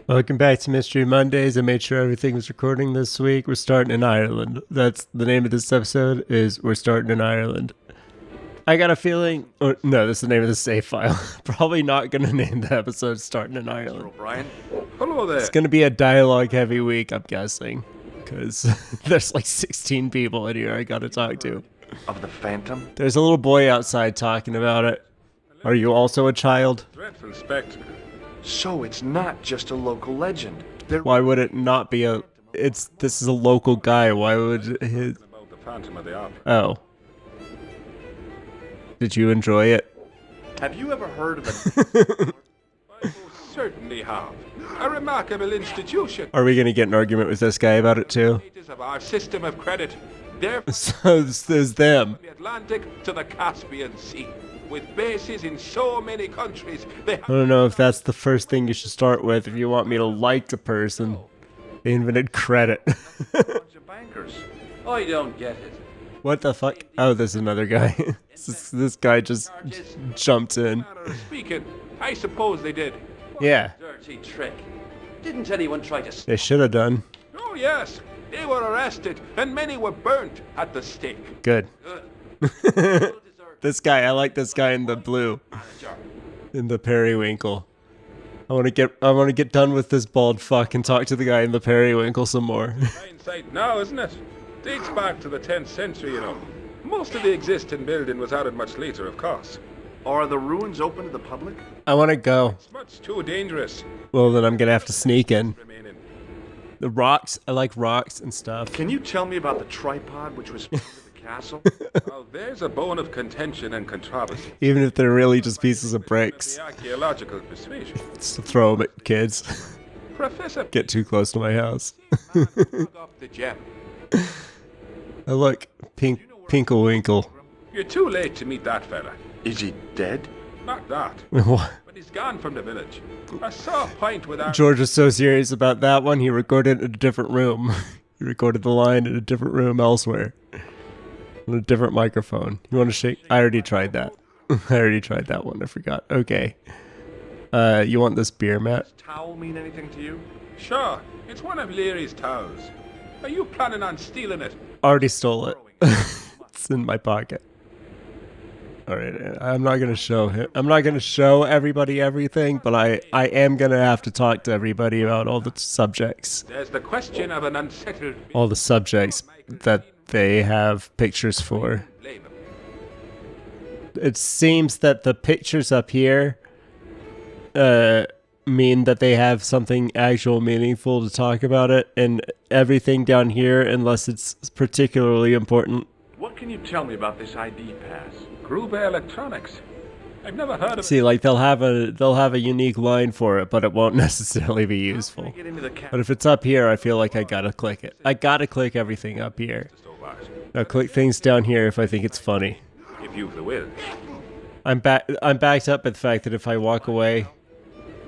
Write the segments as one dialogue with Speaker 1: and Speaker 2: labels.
Speaker 1: Welcome back to Mystery Mondays. I made sure everything was recording this week. We're starting in Ireland. That's the name of this episode, is We're Starting in Ireland. I got a feeling... Oh, no, that's the name of the save file. Probably not going to name the episode Starting in Ireland.
Speaker 2: O'Brien. Hello there.
Speaker 1: It's going to be a dialogue-heavy week, I'm guessing. Because there's like 16 people in here I got to talk to.
Speaker 2: Of the Phantom?
Speaker 1: There's a little boy outside talking about it. Are you also a child?
Speaker 2: Dreadful spectacle. So it's not just a local legend.
Speaker 1: Why would it not be a... This is a local guy. Why would his...
Speaker 2: About the Phantom of the Opera.
Speaker 1: Oh. Did you enjoy it?
Speaker 2: Have you ever heard of it? I most certainly have. A remarkable institution.
Speaker 1: Are we going to get an argument with this guy about it too?
Speaker 2: Of our system of credit. Therefore,
Speaker 1: So there's them.
Speaker 2: from the Atlantic to the Caspian Sea. With bases in so many countries, they
Speaker 1: I don't know if that's the first thing you should start with if you want me to like the person. They invented credit.
Speaker 2: bunch of bankers.
Speaker 3: I don't get it.
Speaker 1: What the fuck? Oh, there's another guy. This guy just jumped in.
Speaker 2: Manner of speaking, I suppose they did.
Speaker 1: Yeah,
Speaker 3: Dirty trick. Didn't anyone try to
Speaker 1: they should have done.
Speaker 2: Oh yes, they were arrested, and many were burnt at the stake.
Speaker 1: Good.
Speaker 3: Well
Speaker 1: This guy, I like this guy in the blue. In the periwinkle. I want to get done with this bald fuck and talk to the guy in the periwinkle some more.
Speaker 2: Hindsight now, isn't it? Dates back to the 10th century, you know. Most of the existing building was added much later, of course.
Speaker 4: Are the ruins open to the public?
Speaker 1: I want to go.
Speaker 2: It's much too dangerous
Speaker 1: Well, then I'm going to have to sneak in.
Speaker 2: remaining.
Speaker 1: The rocks, I like rocks and stuff.
Speaker 4: Can you tell me about the tripod which was part of the castle?
Speaker 2: Well, there's a bone of contention and controversy.
Speaker 1: Even if they're really just pieces of bricks.
Speaker 2: The archaeological persuasion.
Speaker 1: Just throw them at kids.
Speaker 2: Professor
Speaker 1: Get too close to my house.
Speaker 2: dug up the gem.
Speaker 1: Oh, look, Pinklewinkle.
Speaker 2: You're too late to meet that fella.
Speaker 4: Is he dead?
Speaker 2: Not that,
Speaker 1: What?
Speaker 2: but he's gone from the village. I saw a pint with our...
Speaker 1: George was so serious about that one, he recorded it in a different room. He recorded the line in a different room elsewhere. On a different microphone. You want to shake? I already tried that. I already tried that one. I forgot. Okay. You want this beer, Matt?
Speaker 4: Does towel mean anything to you?
Speaker 2: Sure, it's one of Leary's towels. Are you planning on stealing it?
Speaker 1: Already stole it. It's in my pocket. Alright, I'm not gonna show him. I'm not gonna show everybody everything, but I am gonna have to talk to everybody about all the subjects.
Speaker 2: There's the question of an unsettled...
Speaker 1: All the subjects that they have pictures for.
Speaker 2: Blame him.
Speaker 1: It seems that the pictures up here mean that they have something actual meaningful to talk about it, and everything down here, unless it's particularly important.
Speaker 4: What can you tell me about this ID pass?
Speaker 2: Gruber Electronics. I've never heard of
Speaker 1: See, like they'll have a unique line for it, but it won't necessarily be useful.
Speaker 4: Get into the castle.
Speaker 1: But if it's up here, I feel like I gotta click it. I gotta click everything up here.
Speaker 2: it so much.
Speaker 1: I'll click things down here if I think it's funny.
Speaker 2: If you've the will.
Speaker 1: I'm backed up at the fact that if I walk away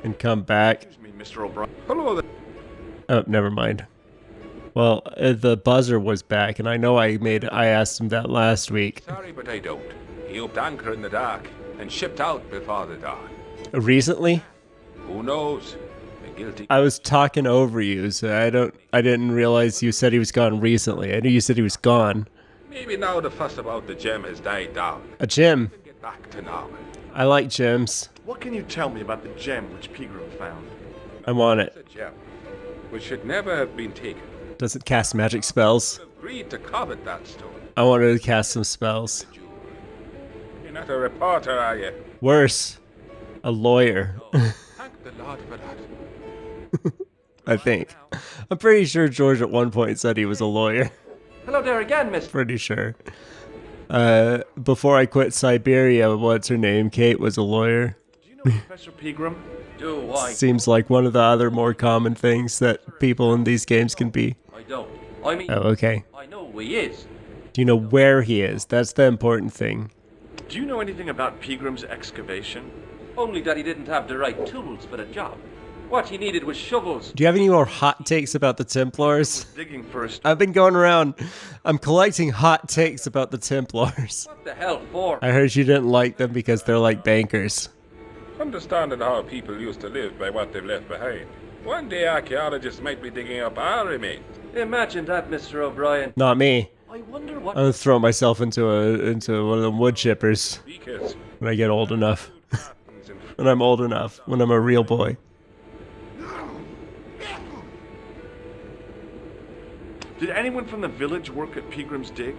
Speaker 1: and come back,
Speaker 4: Excuse me, Mr. O'Brien.
Speaker 2: Hello there.
Speaker 1: oh, never mind. Well, the buzzer was back, and I know I asked him that last week.
Speaker 2: Sorry, but I don't. He upped anchor in the dark and shipped out before the dawn.
Speaker 1: Recently,
Speaker 2: Who knows? The guilty...
Speaker 1: I was talking over you, so I didn't realize you said he was gone recently. I knew you said he was gone.
Speaker 2: Maybe now the fuss about the gem has died down.
Speaker 1: A gym.
Speaker 2: Get back to normal.
Speaker 1: I like gyms.
Speaker 4: What can you tell me about the gem which Pegram found?
Speaker 1: I want it.
Speaker 2: It's a gem, which should never have been taken.
Speaker 1: Does it cast magic spells?
Speaker 2: Agreed to covet that stone.
Speaker 1: I wanted to cast some spells.
Speaker 2: You're not a reporter, are you?
Speaker 1: Worse, a lawyer.
Speaker 2: Thank the Lord for that.
Speaker 1: I think. I'm pretty sure George at one point said he was a lawyer.
Speaker 3: Hello there again, miss.
Speaker 1: Pretty sure. Before I quit Siberia, what's her name? Kate was a lawyer.
Speaker 4: Do you know Professor Pegram?
Speaker 3: Do I?
Speaker 1: Seems like one of the other more common things that people in these games can be.
Speaker 3: I don't. I mean,
Speaker 1: Oh, okay.
Speaker 3: I know who he is.
Speaker 1: Do you know where he is? That's the important thing.
Speaker 4: Do you know anything about Pegram's excavation?
Speaker 3: Only that he didn't have the right tools for the job. What he needed was shovels.
Speaker 1: Do you have any more hot takes about the Templars?
Speaker 4: Digging first.
Speaker 1: I've been going around. I'm collecting hot takes about the Templars.
Speaker 3: What the hell for?
Speaker 1: I heard you didn't like them because they're like bankers.
Speaker 2: Understanding how people used to live by what they've left behind. One day archaeologists might be digging up our remains.
Speaker 3: Imagine that, Mr. O'Brien.
Speaker 1: Not me.
Speaker 3: I wonder what...
Speaker 1: I'm gonna throw myself into one of them wood chippers
Speaker 2: Because
Speaker 1: when I get old enough. When I'm old enough. When I'm a real boy.
Speaker 4: Did anyone from the village work at Peagram's dig?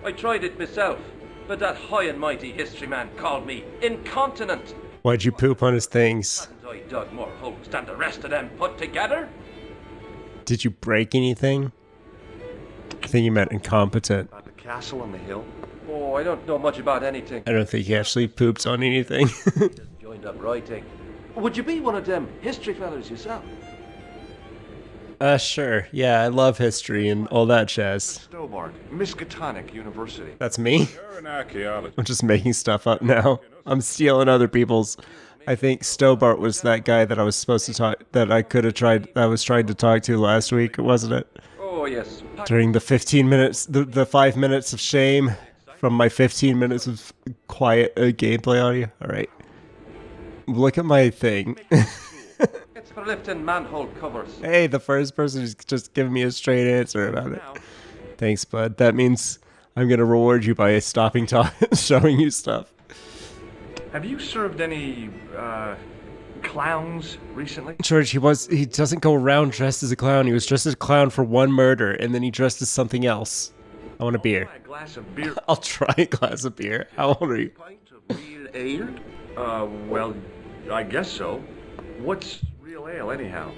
Speaker 3: I tried it myself, but that high and mighty history man called me incontinent.
Speaker 1: Why'd you poop on his things?
Speaker 3: And I dug more holes than the rest of them put together.
Speaker 1: Did you break anything? I think you meant incompetent.
Speaker 4: About the castle on the hill?
Speaker 3: Oh, I don't know much about anything.
Speaker 1: I don't think he actually poops on anything.
Speaker 3: Just joined up writing. Would you be one of them history fellas yourself?
Speaker 1: Sure. Yeah, I love history and all that jazz.
Speaker 4: Stobart, Miskatonic University.
Speaker 1: That's me?
Speaker 2: you're an archaeologist.
Speaker 1: I'm just making stuff up now. I'm stealing other people's. I think Stobart was that guy that I was supposed to talk, that I could have tried, that I was trying to talk to last week, wasn't it?
Speaker 3: Oh, yes.
Speaker 1: During the 15 minutes, the 5 minutes of shame from my 15 minutes of quiet gameplay audio. All right. Look at my thing.
Speaker 3: It's for lifting manhole covers.
Speaker 1: Hey, the first person is just giving me a straight answer about it. Thanks, bud. That means I'm going to reward you by stopping showing you stuff.
Speaker 4: Have you served any, clowns recently?
Speaker 1: George, he doesn't go around dressed as a clown. He was dressed as a clown for one murder, and then he dressed as something else. I want a beer.
Speaker 4: Try a glass of beer.
Speaker 1: I'll try a glass of beer. How old are you?
Speaker 4: Pint of real ale? Well, I guess so. What's real ale, anyhow?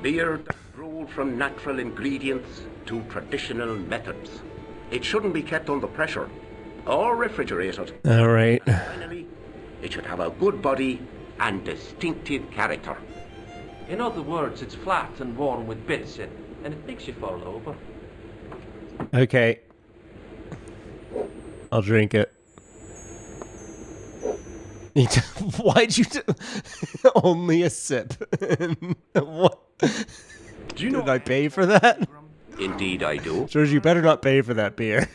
Speaker 5: Beer that's brewed from natural ingredients to traditional methods. It shouldn't be kept under pressure or refrigerated.
Speaker 1: All right.
Speaker 5: Finally, it should have a good body and distinctive character.
Speaker 3: In other words, it's flat and worn with bits in, and it makes you fall over.
Speaker 1: Okay. I'll drink it. Why'd you do only a sip? What?
Speaker 4: Do you know
Speaker 1: Did I pay for that?
Speaker 5: Indeed I do.
Speaker 1: George, you better not pay for that beer.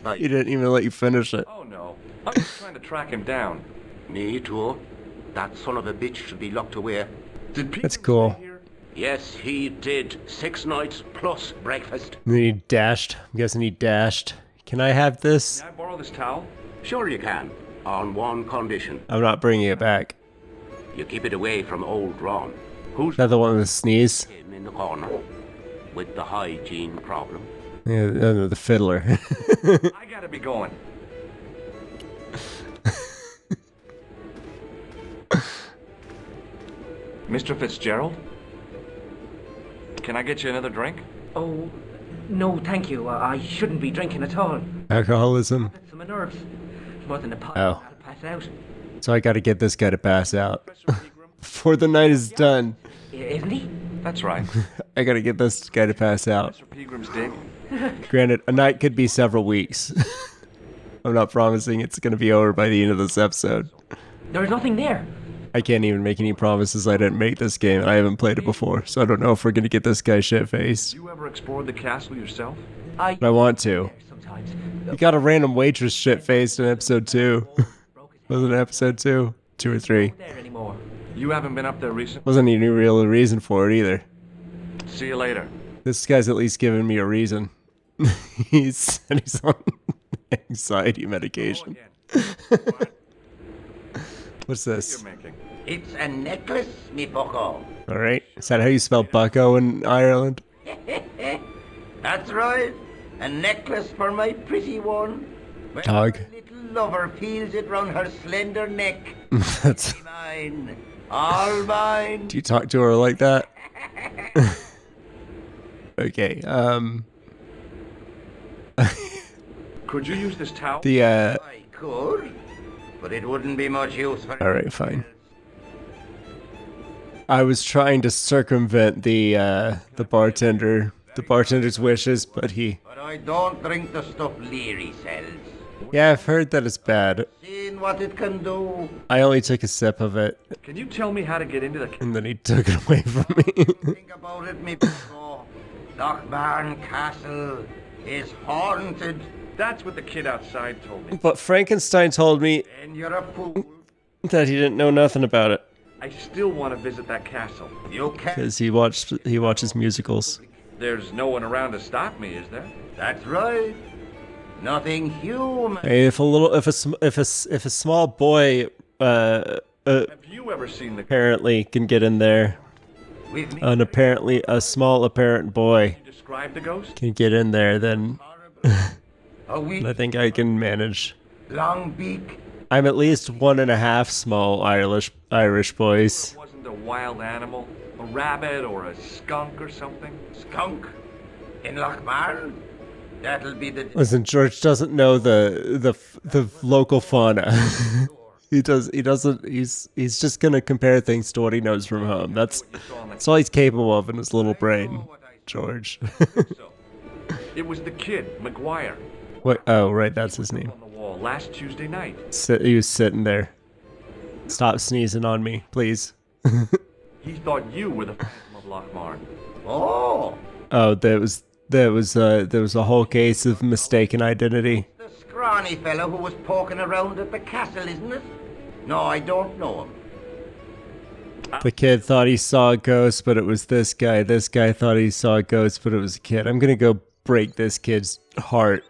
Speaker 5: Right.
Speaker 1: He didn't even let you finish it.
Speaker 4: Oh no. I'm just trying to track him down.
Speaker 5: Me too. That son of a bitch should be locked away.
Speaker 4: Did Peagram
Speaker 1: That's cool.
Speaker 4: stay here?
Speaker 5: Yes, he did. 6 nights plus breakfast.
Speaker 1: And then he dashed. I'm guessing he dashed. Can I have this?
Speaker 4: Can I borrow this towel?
Speaker 5: Sure you can. On one condition.
Speaker 1: I'm not bringing it back.
Speaker 5: You keep it away from old Ron.
Speaker 1: Is that the one with the sneeze?
Speaker 5: Him in the corner. With the hygiene problem.
Speaker 1: Yeah, no, the fiddler.
Speaker 4: I gotta be going. Mr. Fitzgerald? Can I get you another drink?
Speaker 6: Oh, no, thank you. I shouldn't be drinking at all.
Speaker 1: Alcoholism.
Speaker 6: It's my nerves. More than a pint.
Speaker 1: Oh.
Speaker 6: I'll pass out.
Speaker 1: So I gotta get this guy to pass out.
Speaker 4: Professor Peagram?
Speaker 1: Before the night is done.
Speaker 6: Isn't he?
Speaker 4: That's right.
Speaker 1: I gotta get this guy to pass out.
Speaker 4: Professor Peagram's dig.
Speaker 1: Granted, a night could be several weeks. I'm not promising it's gonna be over by the end of this episode.
Speaker 6: There's nothing there.
Speaker 1: I can't even make any promises. I didn't make this game and I haven't played it before, so I don't know if we're gonna get this guy shit-faced.
Speaker 4: You ever explored the castle yourself?
Speaker 6: I
Speaker 1: I want to.
Speaker 6: sometimes.
Speaker 1: You got a random waitress shit-faced in episode 2. Wasn't it episode 2? 2 or 3.
Speaker 6: There anymore.
Speaker 4: You haven't been up there recently?
Speaker 1: Wasn't any real reason for it either.
Speaker 4: See you later.
Speaker 1: This guy's at least giving me a reason. He said he's on anxiety medication. What's
Speaker 4: You're
Speaker 1: this?
Speaker 4: making.
Speaker 5: It's a necklace, me bucko.
Speaker 1: Alright. Is that how you spell bucko in Ireland?
Speaker 5: That's right. A necklace for my pretty one. When
Speaker 1: Dog.
Speaker 5: my little lover feels it round her slender neck.
Speaker 1: That's.
Speaker 5: Mine. All mine.
Speaker 1: Do you talk to her like that? Okay,
Speaker 4: Could you use this towel?
Speaker 5: I could, but it wouldn't be much use for
Speaker 1: Alright, fine. I was trying to circumvent the bartender's wishes, but he...
Speaker 5: But I don't drink the stuff Leary sells.
Speaker 1: Yeah, I've heard that it's bad.
Speaker 5: Seeing what it can do.
Speaker 1: I only took a sip of it,
Speaker 4: Can you tell me how to get into the...
Speaker 1: and then he took it away from me.
Speaker 5: Think about it, me bucko. Lochbarn Castle is haunted.
Speaker 4: That's what the kid outside told me.
Speaker 1: But Frankenstein told me
Speaker 5: And you're a fool.
Speaker 1: that he didn't know nothing about it.
Speaker 4: I still want to visit that castle.
Speaker 5: You can.
Speaker 1: Because he watches musicals.
Speaker 4: There's no one around to stop me, is there?
Speaker 5: That's right. Nothing human.
Speaker 1: Hey, if a small boy
Speaker 4: Have you ever seen the
Speaker 1: apparently can get in there,
Speaker 5: With me.
Speaker 1: and apparently a small apparent boy
Speaker 4: you describe the ghost?
Speaker 1: can get in there, then
Speaker 5: A weak,
Speaker 1: I think I can manage.
Speaker 5: long beak.
Speaker 1: I'm at least 1.5 small Irish boys.
Speaker 4: It wasn't a wild animal, a rabbit or a skunk or something.
Speaker 5: Skunk. In Lochmarn. That'll be the.
Speaker 1: Listen, George doesn't know the local fauna. He doesn't. He's just gonna compare things to what he knows from home. That's all he's capable of in his little brain, George.
Speaker 4: So, it was the kid, McGuire,
Speaker 1: What? Oh, right, that's his name.
Speaker 4: on the wall last Tuesday night.
Speaker 1: He was sitting there. Stop sneezing on me, please.
Speaker 4: He thought you were the Phantom of Lochmarn.
Speaker 5: Oh,
Speaker 1: Oh, there was a whole case of mistaken identity.
Speaker 5: the scrawny fellow who was poking around at the castle, isn't it? No, I don't know him.
Speaker 1: The kid thought he saw a ghost, but it was this guy. This guy thought he saw a ghost, but it was a kid. I'm gonna go break this kid's heart.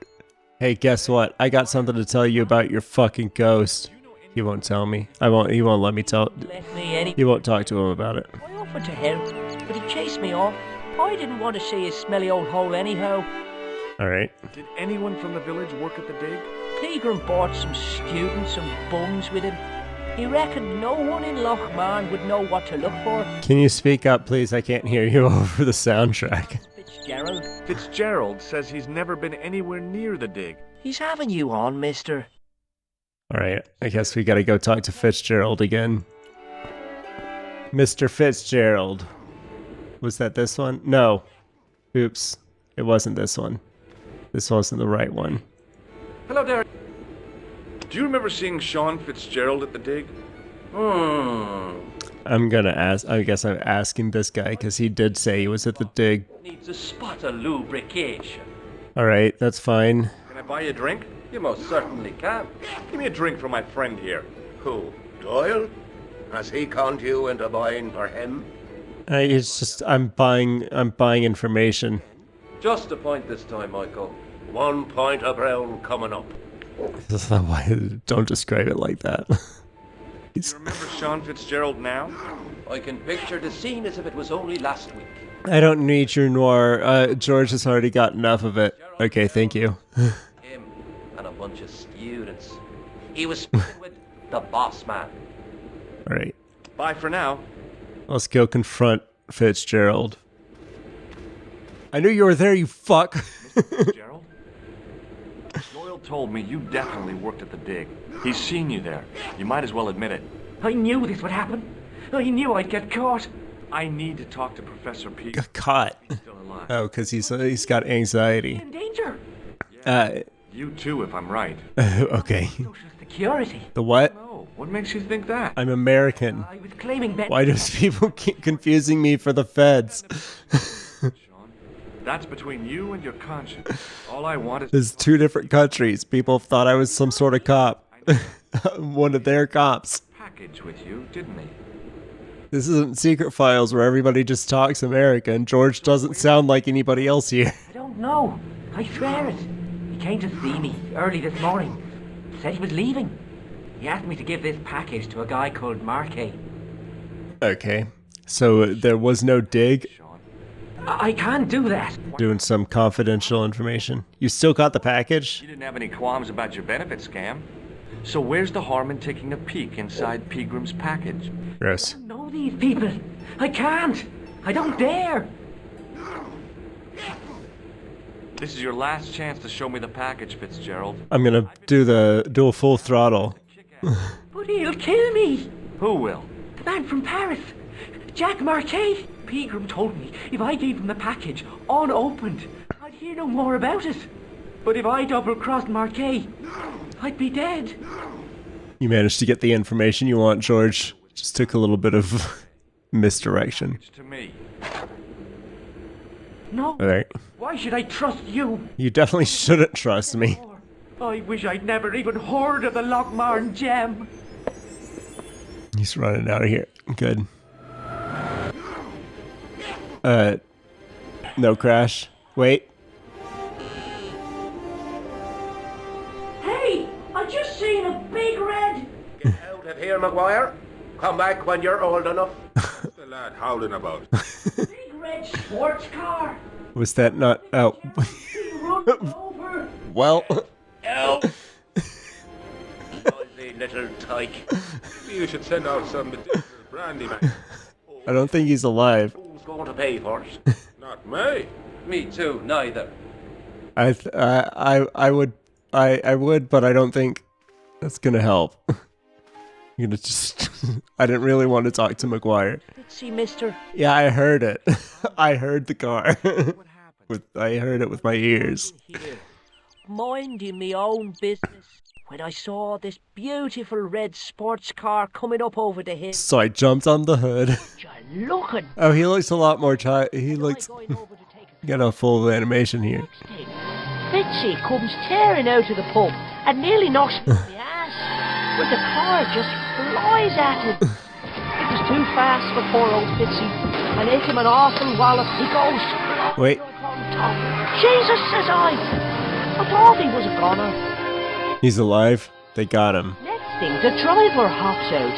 Speaker 1: Hey, guess what? I got something to tell you about your fucking ghost. He won't tell me. He won't let me tell.
Speaker 7: Left me any.
Speaker 1: He won't talk to him about it.
Speaker 7: I offered to help, but he chased me off. I didn't want to see his smelly old hole anyhow.
Speaker 1: All right.
Speaker 4: Did anyone from the village work at the dig?
Speaker 7: Pegram bought some students and bums with him. He reckoned no one in Lochmarn would know what to look for.
Speaker 1: Can you speak up, please? I can't hear you over the soundtrack.
Speaker 7: Fitzgerald.
Speaker 4: Fitzgerald says he's never been anywhere near the dig.
Speaker 7: He's having you on, mister.
Speaker 1: All right. I guess we gotta go talk to Fitzgerald again. Mr. Fitzgerald. Was that this one? No. Oops. It wasn't this one. This wasn't the right one.
Speaker 4: Hello there. Do you remember seeing Sean Fitzgerald at the dig?
Speaker 1: I'm gonna ask. I guess I'm asking this guy because he did say he was at the dig.
Speaker 3: Needs a spot of lubrication.
Speaker 1: All right, that's fine.
Speaker 4: Can I buy you a drink?
Speaker 3: You most certainly can.
Speaker 4: Give me a drink for my friend here.
Speaker 5: Who? Doyle? Has he conned you into buying for him?
Speaker 1: It's just I'm buying information.
Speaker 3: Just a point this time, Michael.
Speaker 5: 1 point of brown coming up.
Speaker 1: Why? Don't describe it like that.
Speaker 4: You remember Sean Fitzgerald now?
Speaker 3: I can picture the scene as if it was only last week.
Speaker 1: I don't need your noir. George has already got enough of it. Okay, thank you.
Speaker 3: Him and a bunch of students. He was speaking with the boss man.
Speaker 1: All right,
Speaker 4: Bye for now.
Speaker 1: let's go confront Fitzgerald. I knew you were there, you fuck.
Speaker 4: Fitzgerald? Doyle told me you definitely worked at the dig. He's seen you there. You might as well admit it.
Speaker 6: I knew this would happen. I knew I'd get caught.
Speaker 4: I need to talk to Professor P.
Speaker 1: Caught.
Speaker 4: Still alive.
Speaker 1: Oh, because he's got anxiety.
Speaker 6: In danger.
Speaker 4: You too, if I'm right.
Speaker 1: Okay.
Speaker 6: Social security.
Speaker 1: The what?
Speaker 4: No, what makes you think that?
Speaker 1: I'm American.
Speaker 6: I was claiming Ben.
Speaker 1: Why does people keep confusing me for the feds?
Speaker 4: Sean, that's between you and your conscience. All I want is
Speaker 1: There's 2 different countries. People thought I was some sort of cop. One of their cops.
Speaker 4: package with you, didn't he?
Speaker 1: This isn't Secret Files where everybody just talks American. George doesn't sound like anybody else here.
Speaker 6: I don't know. I swear it. He came to see me early this morning. Said he was leaving. He asked me to give this package to a guy called Marquet.
Speaker 1: Okay. So there was no dig?
Speaker 4: Sean,
Speaker 6: I can't do that.
Speaker 1: Doing some confidential information. You still got the package?
Speaker 4: you didn't have any qualms about your benefit scam. So where's the harm in taking a peek inside Pegram's package?
Speaker 1: Gross.
Speaker 6: I don't know these people. I can't. I don't dare.
Speaker 4: This is your last chance to show me the package, Fitzgerald.
Speaker 1: I'm gonna do a full throttle.
Speaker 6: But he'll kill me.
Speaker 4: Who will?
Speaker 6: The man from Paris. Jack Marquet. Pegram told me if I gave him the package unopened, I'd hear no more about it. But if I double-crossed Marquet, I'd be dead.
Speaker 1: You managed to get the information you want, George. Just took a little bit of misdirection.
Speaker 4: It's to me.
Speaker 6: No.
Speaker 1: Alright.
Speaker 6: Why should I trust you?
Speaker 1: You definitely shouldn't trust me.
Speaker 6: I wish I'd never even heard of the Lochmarn gem.
Speaker 1: He's running out of here. Good. No crash. Wait.
Speaker 6: Hey, I just seen a big red.
Speaker 5: Get out of here, Maguire. Come back when you're old enough.
Speaker 2: What's the lad howling about?
Speaker 6: Big red sports car.
Speaker 1: Was that not? Oh.
Speaker 6: He runs over.
Speaker 1: Well.
Speaker 5: Noisy little tyke.
Speaker 2: Maybe you should send out some medicinal brandy, man.
Speaker 1: I don't think he's alive.
Speaker 5: Who's going to pay for it?
Speaker 2: Not me.
Speaker 3: Me too, neither.
Speaker 1: I would, but I don't think that's gonna help. I'm gonna just. I didn't really want to talk to Maguire.
Speaker 7: See, mister,
Speaker 1: Yeah, I heard it. I heard the car. I heard it with my ears.
Speaker 7: here, minding me own business, when I saw this beautiful red sports car coming up over the hill.
Speaker 1: So I jumped on the hood.
Speaker 7: You're looking.
Speaker 1: Oh, he looks a lot more he
Speaker 7: Am I
Speaker 1: looks.
Speaker 7: going over to take a
Speaker 1: Got a full animation here.
Speaker 7: next thing? Bitsy comes tearing out of the pub and nearly knocks me on the ass. But the car just flies at him. It was too fast for poor old Bitsy, and hit him an awful wallop. He goes
Speaker 1: Wait.
Speaker 7: on top. Jesus, says I thought he was a goner.
Speaker 1: He's alive. They got him.
Speaker 7: Next thing, the driver hops out,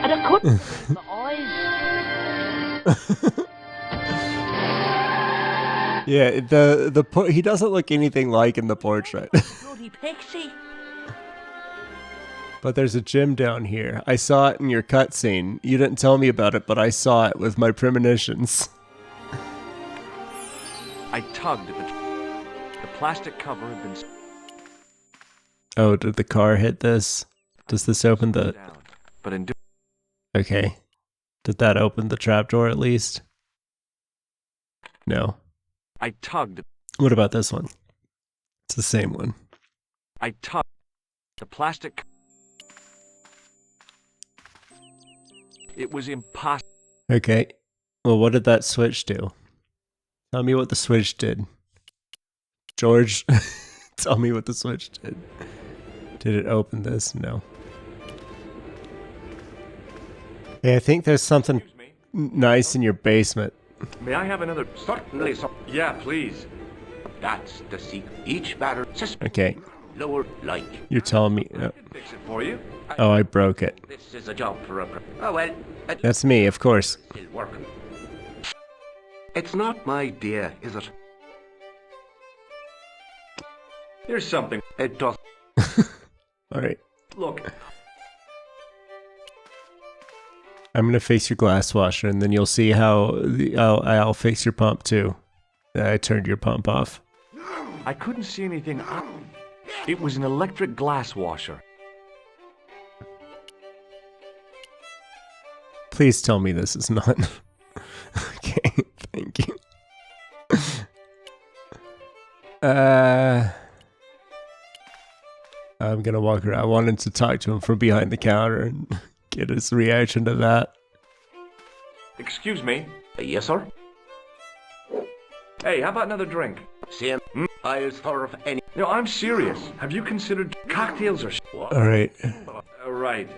Speaker 7: and I couldn't believe my eyes.
Speaker 1: Yeah, he doesn't look anything like in the portrait.
Speaker 7: Bloody pixie.
Speaker 1: But there's a gym down here. I saw it in your cutscene. You didn't tell me about it, but I saw it with my premonitions.
Speaker 4: I tugged at the plastic cover had been
Speaker 1: Oh, did the car hit this? Does this open the...
Speaker 4: down, but in doing
Speaker 1: Okay. Did that open the trapdoor at least? No.
Speaker 4: I tugged.
Speaker 1: What about this one? It's the same one.
Speaker 4: I tugged the plastic. It was impossible.
Speaker 1: Okay. Well, what did that switch do? Tell me what the switch did. George, tell me what the switch did. Did it open this? No. Hey, I think there's something nice in your basement.
Speaker 4: May I have another?
Speaker 5: Certainly, sir.
Speaker 4: Yeah, please.
Speaker 5: That's the secret. Each batter
Speaker 1: Okay.
Speaker 5: lower like.
Speaker 1: You're telling me...
Speaker 4: I can fix it for you.
Speaker 1: Oh, I broke it.
Speaker 5: This is a job for a... Oh, well, it's
Speaker 1: That's me, of course.
Speaker 5: still working. It's not my idea, is it?
Speaker 4: Here's something.
Speaker 5: It does.
Speaker 1: Alright.
Speaker 4: Look,
Speaker 1: I'm gonna fix your glass washer, and then you'll see how I'll fix your pump too. I turned your pump off.
Speaker 4: I couldn't see anything. It was an electric glass washer.
Speaker 1: Please tell me this is not. Okay, thank you. I'm gonna walk around. I wanted to talk to him from behind the counter and get his reaction to that.
Speaker 4: Excuse me.
Speaker 5: Yes, sir.
Speaker 4: Hey, how about another drink?
Speaker 5: Same. I'll serve any.
Speaker 4: No, I'm serious. Have you considered cocktails or?
Speaker 1: Alright,
Speaker 4: Right.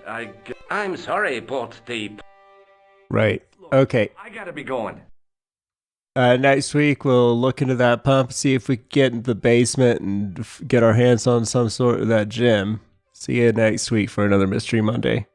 Speaker 5: I'm sorry, but the...
Speaker 1: right. Okay.
Speaker 4: I gotta be going.
Speaker 1: Next week we'll look into that pump, see if we can get into the basement and get our hands on some sort of that gym. See you next week for another Mystery Monday.